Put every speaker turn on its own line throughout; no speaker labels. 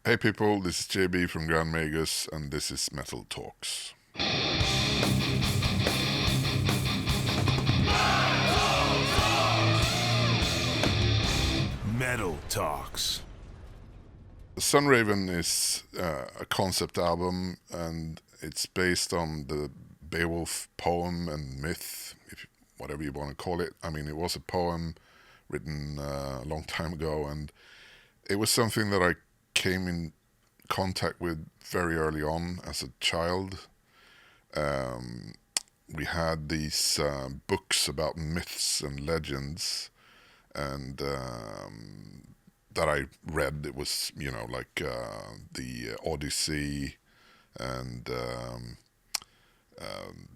Hey people, this is JB from Grand Magus, and this is Metal Talks.
Metal Talks.
Sunraven is a concept album, and it's based on the Beowulf poem and myth, whatever you want to call it. I mean, it was a poem written a long time ago, and it was something that I came in contact with very early on as a child. We had these books about myths and legends, and that I read. It was, like the Odyssey and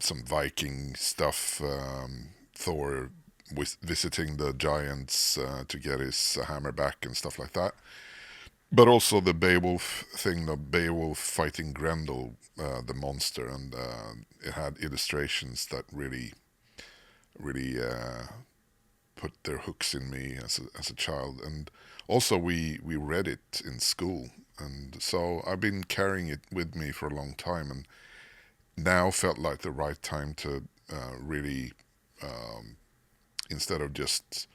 some Viking stuff. Thor visiting the giants to get his hammer back and stuff like that. But also the Beowulf thing, the Beowulf fighting Grendel, the monster, and it had illustrations that really put their hooks in me as a child. And also we read it in school, and so I've been carrying it with me for a long time, and now felt like the right time to really, instead of just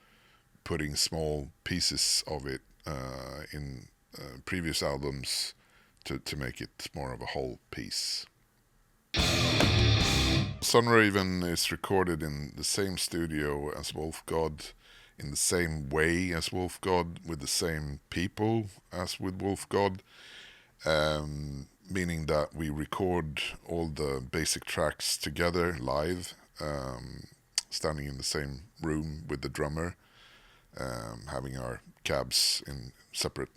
putting small pieces of it in previous albums, to make it more of a whole piece. Sunraven is recorded in the same studio as Wolf God, in the same way as Wolf God, with the same people as with Wolf God, meaning that we record all the basic tracks together live, standing in the same room with the drummer, having our cabs in separate,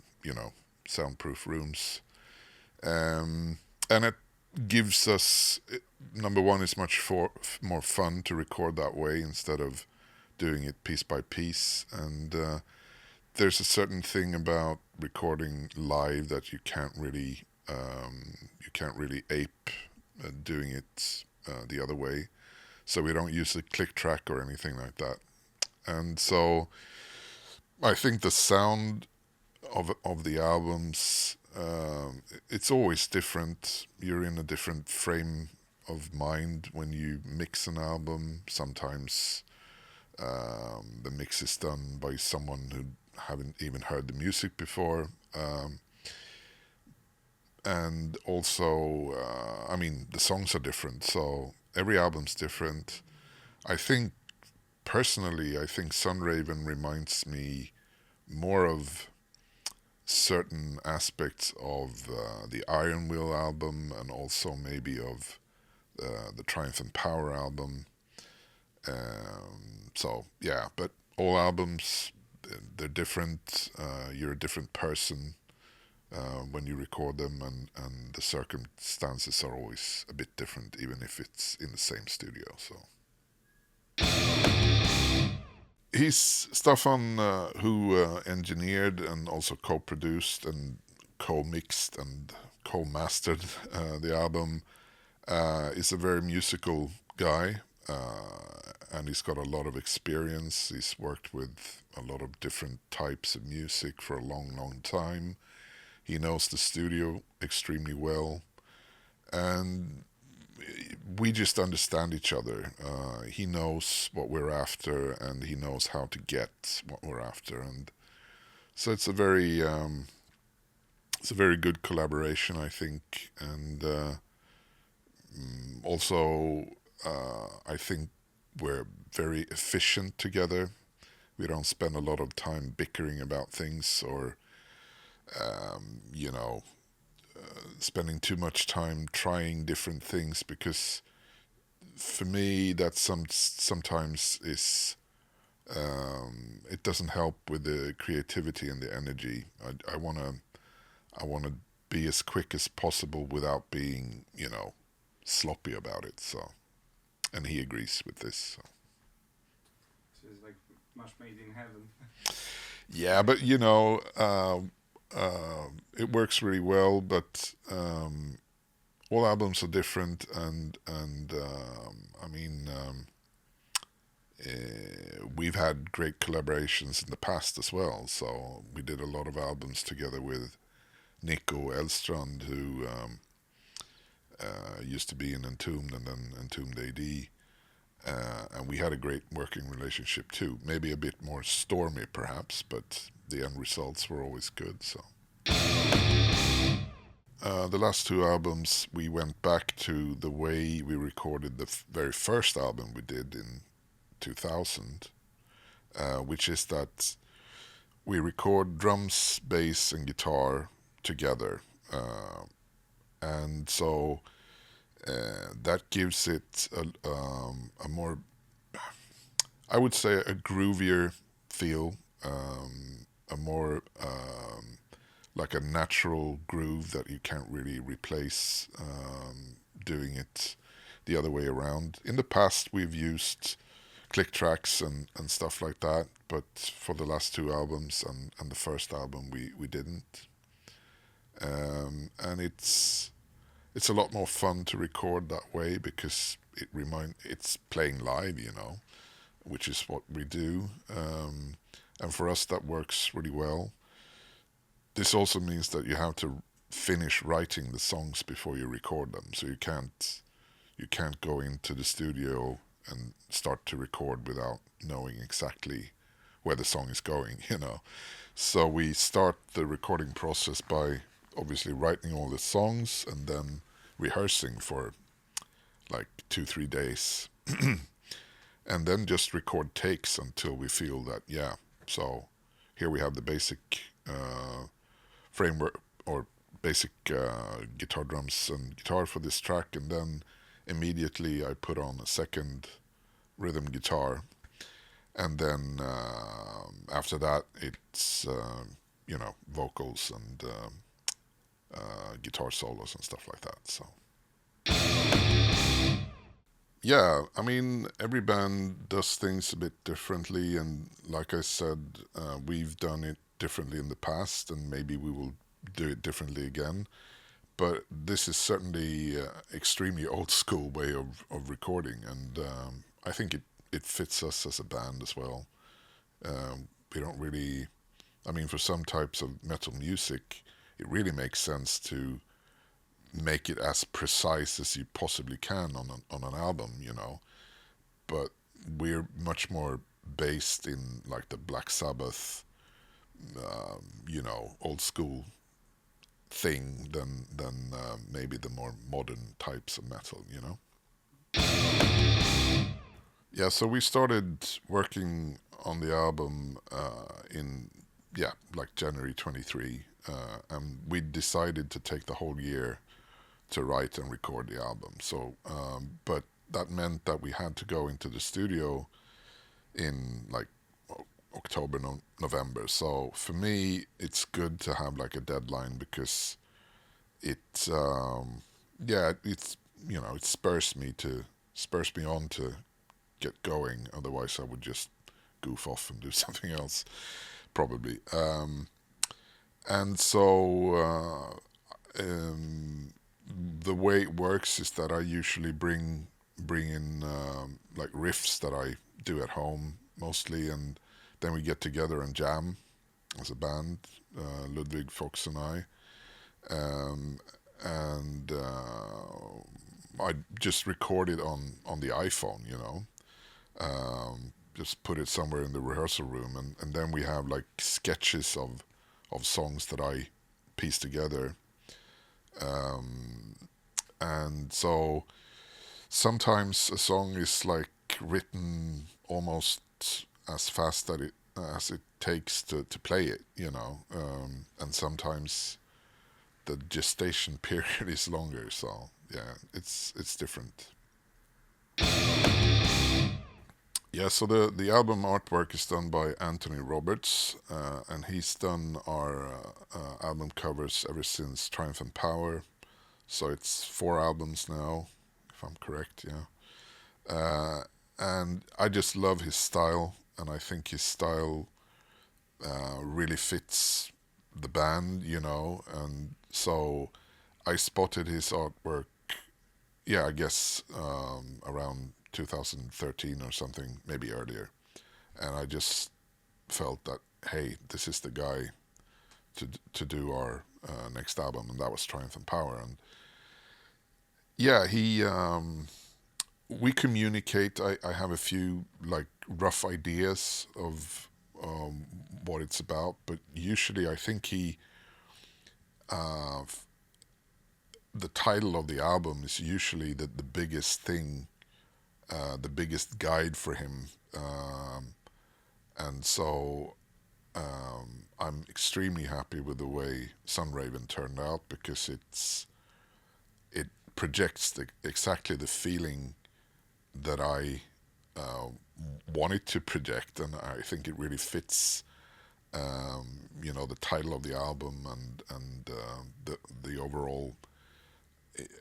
soundproof rooms. And it gives us, number one, it's much more fun to record that way instead of doing it piece by piece. And there's a certain thing about recording live that you can't really ape doing it the other way. So we don't use a click track or anything like that. And so I think the sound of the albums, it's always different. You're in a different frame of mind when you mix an album. Sometimes the mix is done by someone who haven't even heard the music before, and also, the songs are different. So every album's different. I think personally, Sunraven reminds me more of certain aspects of the Iron Will album, and also maybe of the Triumph and Power album. So yeah, but all albums, they're different. You're a different person when you record them, and the circumstances are always a bit different, even if it's in the same studio. So he's Staffan, who engineered and also co-produced and co-mixed and co-mastered the album. Is a very musical guy, and he's got a lot of experience. He's worked with a lot of different types of music for a long, long time. He knows the studio extremely well, and we just understand each other. He knows what we're after, and he knows how to get what we're after, and so it's a very good collaboration, I think. And also, I think we're very efficient together. We don't spend a lot of time bickering about things, or spending too much time trying different things, because for me that sometimes is, it doesn't help with the creativity and the energy. I wanna be as quick as possible without being, sloppy about it. So, and he agrees with this.
So it's like much made in heaven.
Yeah, but it works really well. But all albums are different, and we've had great collaborations in the past as well. So we did a lot of albums together with Nico Elstrand, who used to be in Entombed and then Entombed AD. And we had a great working relationship too. Maybe a bit more stormy, perhaps, but the end results were always good. So the last two albums, we went back to the way we recorded the very first album we did in 2000, which is that we record drums, bass, and guitar together, and so that gives it a more, I would say, a groovier feel, a more like a natural groove that you can't really replace doing it the other way around. In the past, we've used click tracks and stuff like that, but for the last two albums and the first album, we didn't. And it's a lot more fun to record that way because it's playing live, which is what we do. And for us, that works really well. This also means that you have to finish writing the songs before you record them, so you can't go into the studio and start to record without knowing exactly where the song is going. So we start the recording process by obviously writing all the songs and then rehearsing for like 2-3 days and then just record takes until we feel that, yeah, so here we have the basic framework or basic guitar, drums, and guitar for this track, and then immediately I put on a second rhythm guitar, and then after that it's vocals and guitar solos and stuff like that. So yeah, I mean, every band does things a bit differently, and like I said, we've done it differently in the past, and maybe we will do it differently again. But this is certainly extremely old school way of recording, and I think it fits us as a band as well. We don't really, I mean, for some types of metal music, it really makes sense to make it as precise as you possibly can on an album. But we're much more based in like the Black Sabbath, old school thing than maybe the more modern types of metal. Yeah, so we started working on the album in like January 23, and we decided to take the whole year to write and record the album. So, but that meant that we had to go into the studio in like October, November. So for me, it's good to have like a deadline because it, it's it spurs me on to get going. Otherwise, I would just goof off and do something else, probably. And so the way it works is that I usually bring in like riffs that I do at home mostly, and then we get together and jam as a band, Ludwig, Fox, and I. And I just record it on the iPhone. Just put it somewhere in the rehearsal room, and then we have like sketches of songs that I piece together. And so sometimes a song is like written almost as fast as it takes to play it. And sometimes the gestation period is longer. So yeah, it's different. Yeah, so the album artwork is done by Anthony Roberts, and he's done our album covers ever since Triumph and Power. So it's 4 albums now, if I'm correct, yeah. And I just love his style, and I think his style really fits the band. And so I spotted his artwork, yeah, I guess around 2013 or something, maybe earlier. And I just felt that, hey, this is the guy to do our next album, and that was Triumph and Power. And yeah, he we communicate. I have a few like rough ideas of what it's about, but usually I think uh, the title of the album is usually the biggest thing, the biggest guide for him, and so I'm extremely happy with the way Sunraven turned out because it projects exactly the feeling that I uh, wanted to project, and I think it really fits. The title of the album and the overall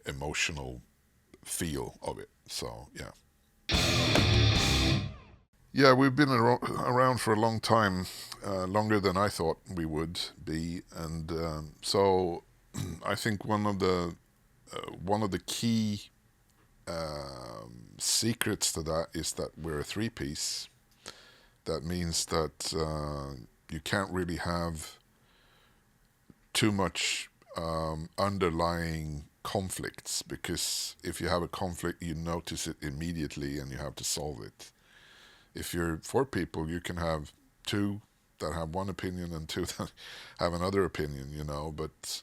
emotional feel of it. So yeah. Yeah, we've been around for a long time, longer than I thought we would be, and so I think one of the key secrets to that is that we're a three-piece. That means that you can't really have too much underlying conflicts, because if you have a conflict, you notice it immediately and you have to solve it. If you're four people, you can have two that have one opinion and two that have another opinion, But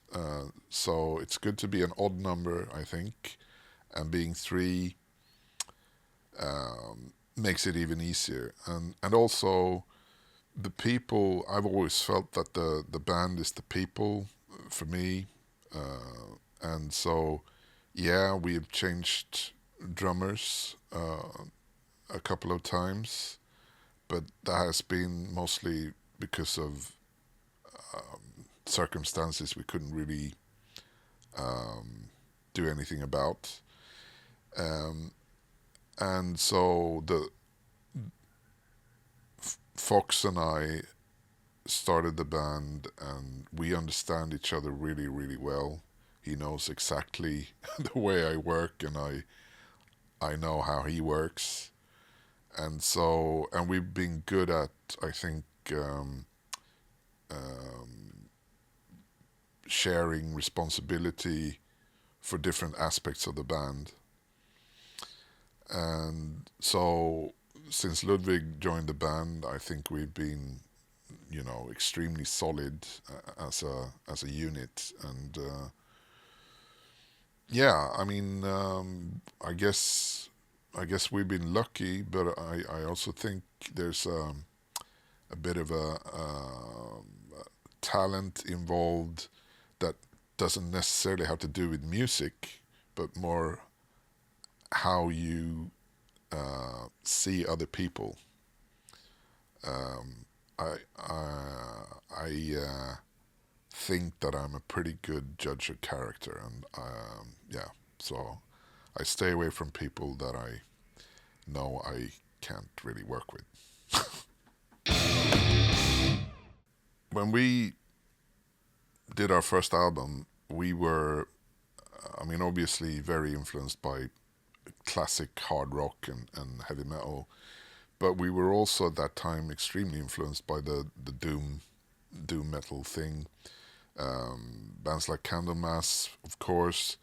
so it's good to be an odd number, I think, and being three makes it even easier. And also the people. I've always felt that the band is the people for me, and so yeah, we have changed drummers a couple of times, but that has been mostly because of circumstances we couldn't really do anything about. Um, and so the Fox and I started the band, and we understand each other really, really well. He knows exactly the way I work, and I know how he works. And we've been good at, I think, um, sharing responsibility for different aspects of the band. And so since Ludwig joined the band, I think we've been, extremely solid as a unit. And yeah, I mean, I guess we've been lucky, but I also think there's a bit of a talent involved that doesn't necessarily have to do with music, but more how you see other people. Um, I think that I'm a pretty good judge of character, and yeah, so I stay away from people that I know I can't really work with. When we did our first album, we were, I mean, obviously very influenced by classic hard rock and heavy metal, but we were also at that time extremely influenced by the doom metal thing. Bands like Candlemass, of course,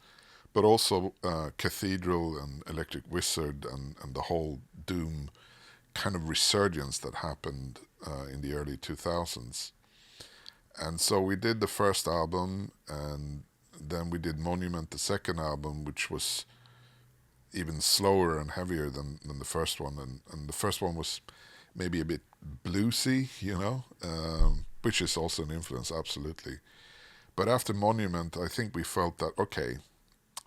but also Cathedral and Electric Wizard and the whole doom kind of resurgence that happened in the early 2000s. And so we did the first album, and then we did Monument, the second album, which was even slower and heavier than the first one. And the first one was maybe a bit bluesy, which is also an influence, absolutely. But after Monument, I think we felt that, okay,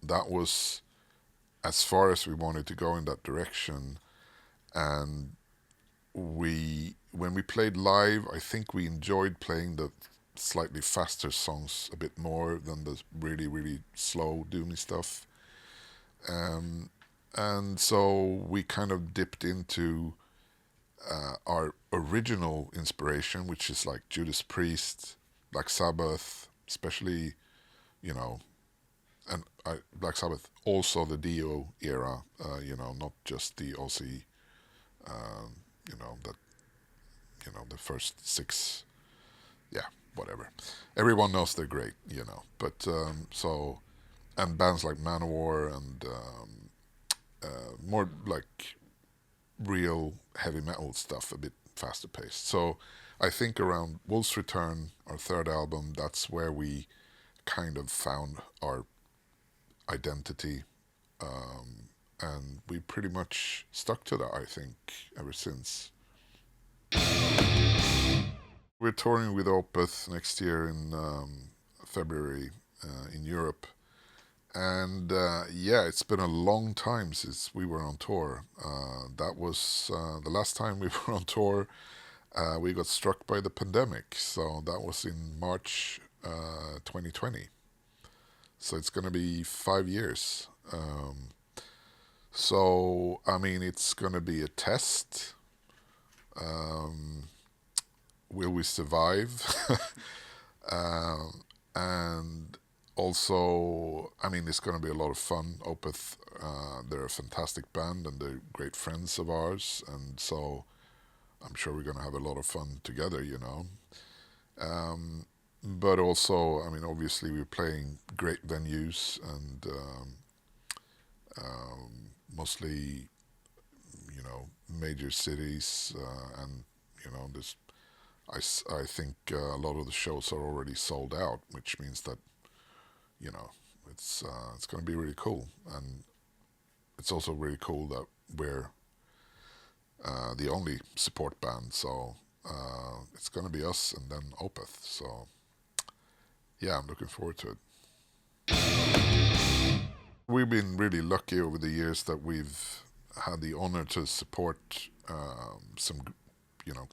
that was as far as we wanted to go in that direction. And when we played live, I think we enjoyed playing the slightly faster songs a bit more than the really, really slow, doomy stuff. Um, and so we kind of dipped into our original inspiration, which is like Judas Priest, Black Sabbath, especially, you know, and Black Sabbath, also the Dio era, not just the Aussie, that, the first six, yeah. whatever. Everyone knows they're great, But and bands like Manowar and more like real heavy metal stuff, a bit faster paced. So I think around Wolf's Return, our third album, that's where we kind of found our identity, and we pretty much stuck to that, I think, ever since. We're touring with Opeth next year in February in Europe. And yeah, it's been a long time since we were on tour. That was the last time we were on tour. We got struck by the pandemic, so that was in March 2020. So it's going to be 5 years. So, I mean, it's going to be a test. Um, will we survive? And also, I mean, it's going to be a lot of fun. Opeth, they're a fantastic band and they're great friends of ours, and so I'm sure we're going to have a lot of fun together. Um, but also, I mean, obviously, we're playing great venues and mostly, major cities, and this. I think a lot of the shows are already sold out, which means that you know it's going to be really cool, and it's also really cool that we're the only support band. So it's going to be us and then Opeth. So yeah, I'm looking forward to it. We've been really lucky over the years that we've had the honor to support some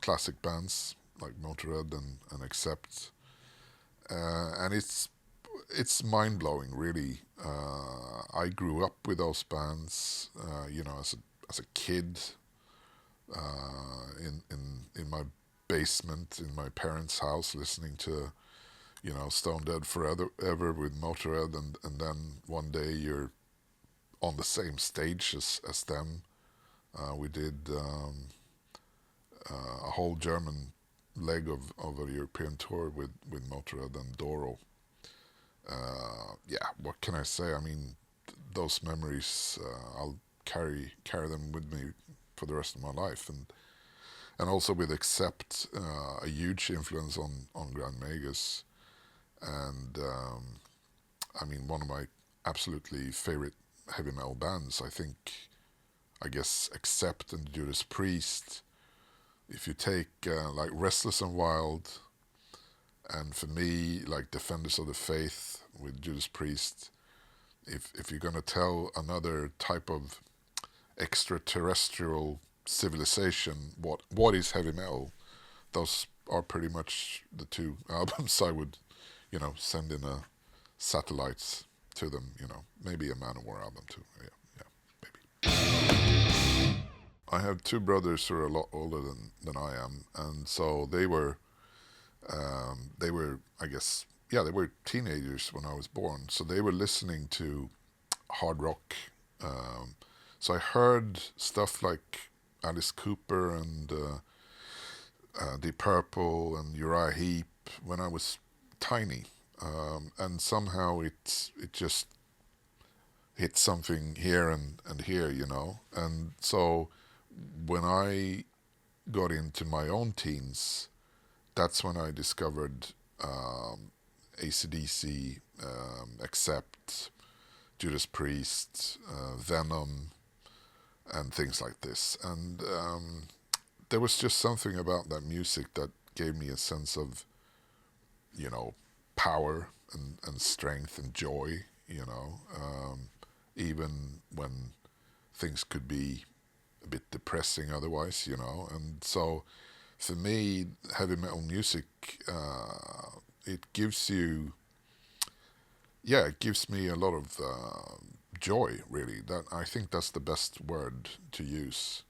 classic bands like Motorhead and Accept, and it's mind blowing, really. I grew up with those bands, as a kid, in my basement in my parents' house, listening to Stone Dead Forever ever with Motorhead, and then one day you're on the same stage as them. We did a whole German leg of a European tour with Motorhead and Doro. Yeah, what can I say? I mean, those memories, I'll carry them with me for the rest of my life, and also with Accept, a huge influence on Grand Magus, and I mean, one of my absolutely favorite heavy metal bands. I guess Accept and Judas Priest. If you take like Restless and Wild, and for me, like Defenders of the Faith with Judas Priest, if you're gonna tell another type of extraterrestrial civilization what is heavy metal, those are pretty much the two albums I would, send in a satellites to them. Maybe a Manowar album too. Yeah, yeah, maybe. I have two brothers who are a lot older than I am, and so they were, I guess, yeah, they were teenagers when I was born, so they were listening to hard rock. Um, so I heard stuff like Alice Cooper and Deep Purple and Uriah Heep when I was tiny, and somehow it just hit something here and here, and so when I got into my own teens, that's when I discovered ACDC, Accept, Judas Priest, Venom, and things like this. And there was just something about that music that gave me a sense of, you know, power and strength and joy, even when things could be a bit depressing otherwise, And so for me, heavy metal music, it gives you, yeah, it gives me a lot of joy, really. That I think that's the best word to use.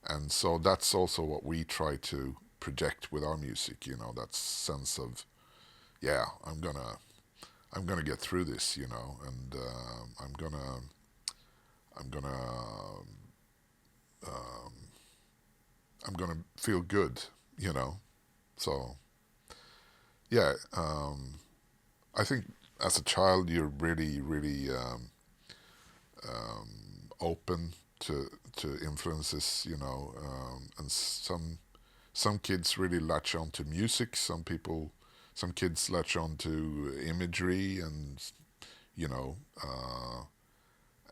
And so that's also what we try to project with our music, that sense of, yeah, I'm gonna get through this, and I'm gonna um, I'm gonna feel good. So yeah, I think as a child you're really, really open to influences, and some kids really latch on to music. Some kids latch on to imagery, and you know,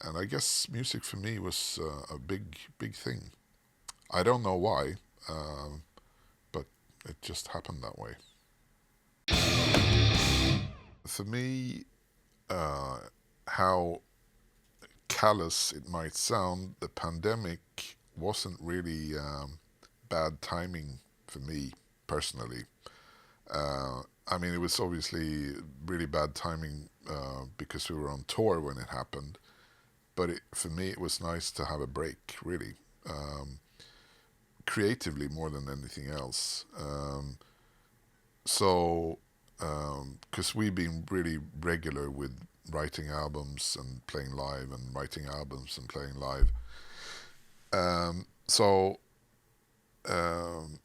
and I guess music for me was a big thing. I don't know why, but it just happened that way. For me, how callous it might sound, the pandemic wasn't really bad timing for me personally. I mean, it was obviously really bad timing because we were on tour when it happened. But for me, it was nice to have a break, really, creatively more than anything else. So, because we've been really regular with writing albums and playing live, and writing albums and playing live. So, um,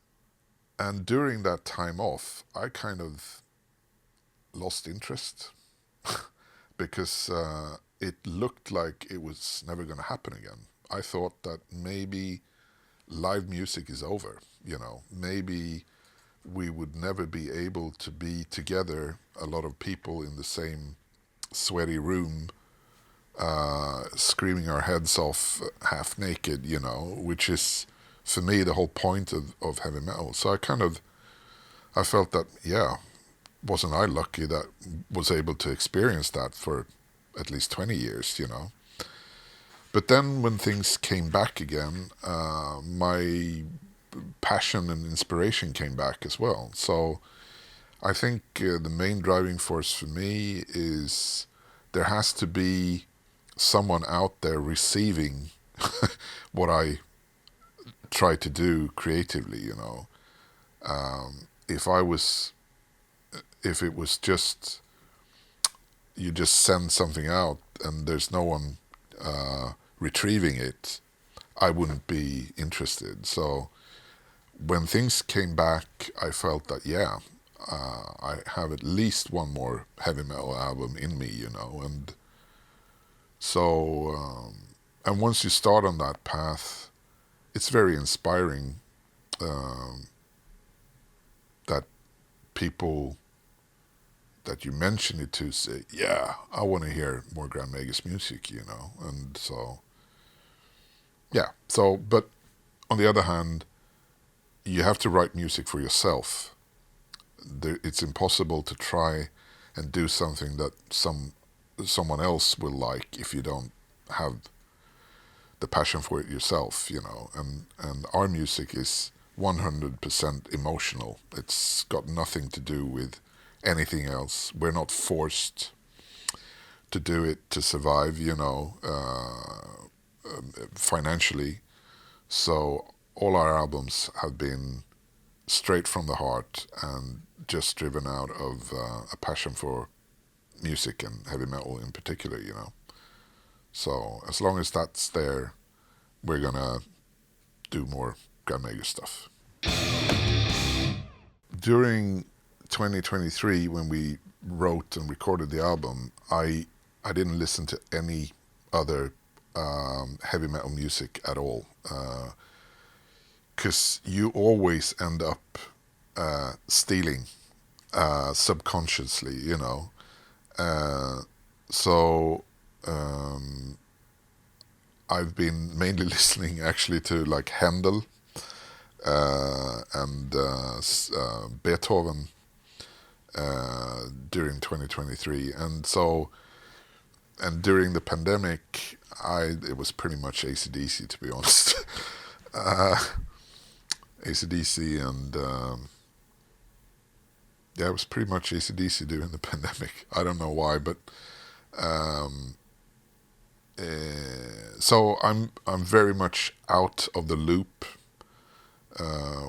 and during that time off, I kind of lost interest because it looked like it was never going to happen again. I thought that maybe live music is over, maybe we would never be able to be together, a lot of people in the same sweaty room, screaming our heads off half naked, which is for me the whole point of heavy metal. So I felt that, yeah, wasn't I lucky that was able to experience that for at least 20 years. But then when things came back again, my passion and inspiration came back as well. So I think the main driving force for me is there has to be someone out there receiving what I try to do creatively. If I was, if it was just, you just send something out and there's no one retrieving it, I wouldn't be interested. So when things came back, I felt that, yeah, I have at least one more heavy metal album in me. And so, and once you start on that path, it's very inspiring um, that people that you mention it to say, yeah, I want to hear more Grand Magus music. And so, yeah. So, but on the other hand, you have to write music for yourself. It's impossible to try and do something that someone else will like if you don't have the passion for it yourself. And our music is 100% emotional. It's got nothing to do with anything else. We're not forced to do it to survive, financially. So all our albums have been straight from the heart and just driven out of a passion for music and heavy metal in particular. So as long as that's there, we're gonna do more Grand Magus stuff. During 2023, when we wrote and recorded the album, I didn't listen to any other heavy metal music at all, because you always end up stealing subconsciously. Uh, so I've been mainly listening actually to like Handel and Beethoven during 2023, and during the pandemic, it was pretty much AC/DC, to be honest. uh, AC/DC, and yeah, it was pretty much AC/DC during the pandemic. I don't know why, but um, so I'm very much out of the loop,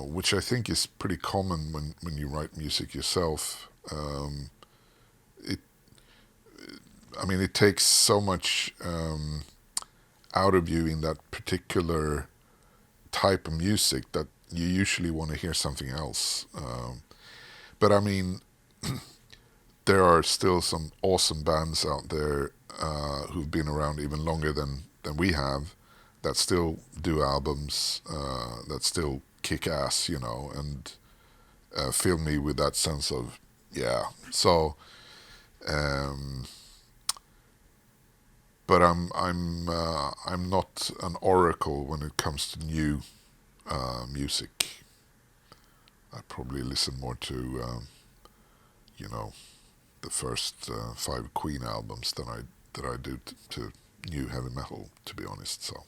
which I think is pretty common when you write music yourself. It I mean, it takes so much out of you in that particular type of music that you usually want to hear something else. But I mean, there are still some awesome bands out there who've been around even longer than we have, that still do albums, that still kick ass, and fill me with that sense of, yeah. So, um, but I'm not an oracle when it comes to new music. I probably listen more to, you know, the first 5 Queen albums than I do to new heavy metal, to be honest. So,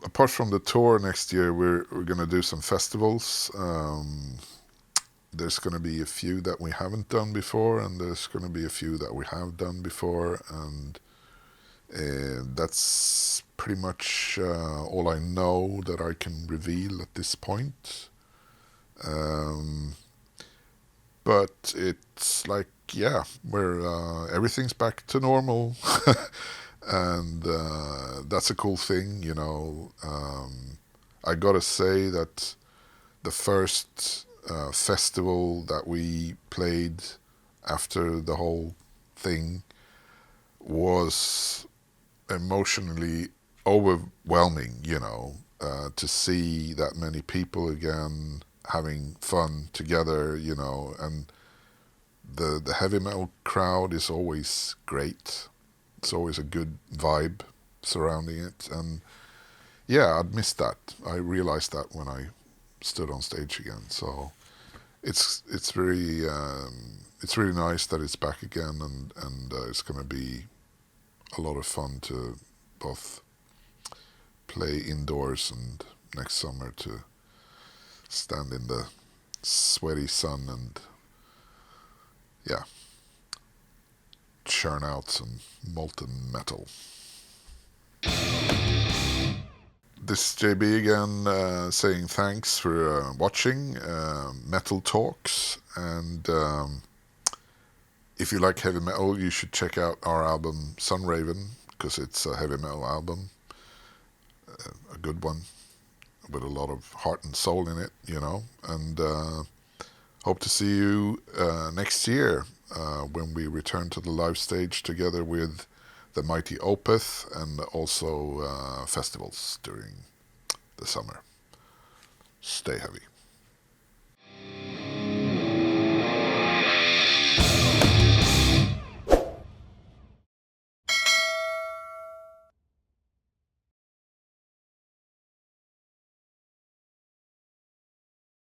apart from the tour next year, we're gonna do some festivals. There's gonna be a few that we haven't done before, and there's gonna be a few that we have done before, and that's pretty much all I know that I can reveal at this point. Um, but it's like, yeah, where everything's back to normal, and that's a cool thing, I gotta say that the first festival that we played after the whole thing was emotionally overwhelming, to see that many people again having fun together, and the heavy metal crowd is always great. It's always a good vibe surrounding it, and yeah, I'd missed that. I realized that when I stood on stage again. So it's really nice that it's back again, and it's going to be a lot of fun to both play indoors and next summer to stand in the sweaty sun and, yeah, churn out some molten metal. This is JB again, saying thanks for watching Metal Talks, and if you like heavy metal, you should check out our album Sunraven, because it's a heavy metal album, a good one with a lot of heart and soul in it, and hope to see you next year when we return to the live stage together with the mighty Opeth, and also festivals during the summer. Stay heavy.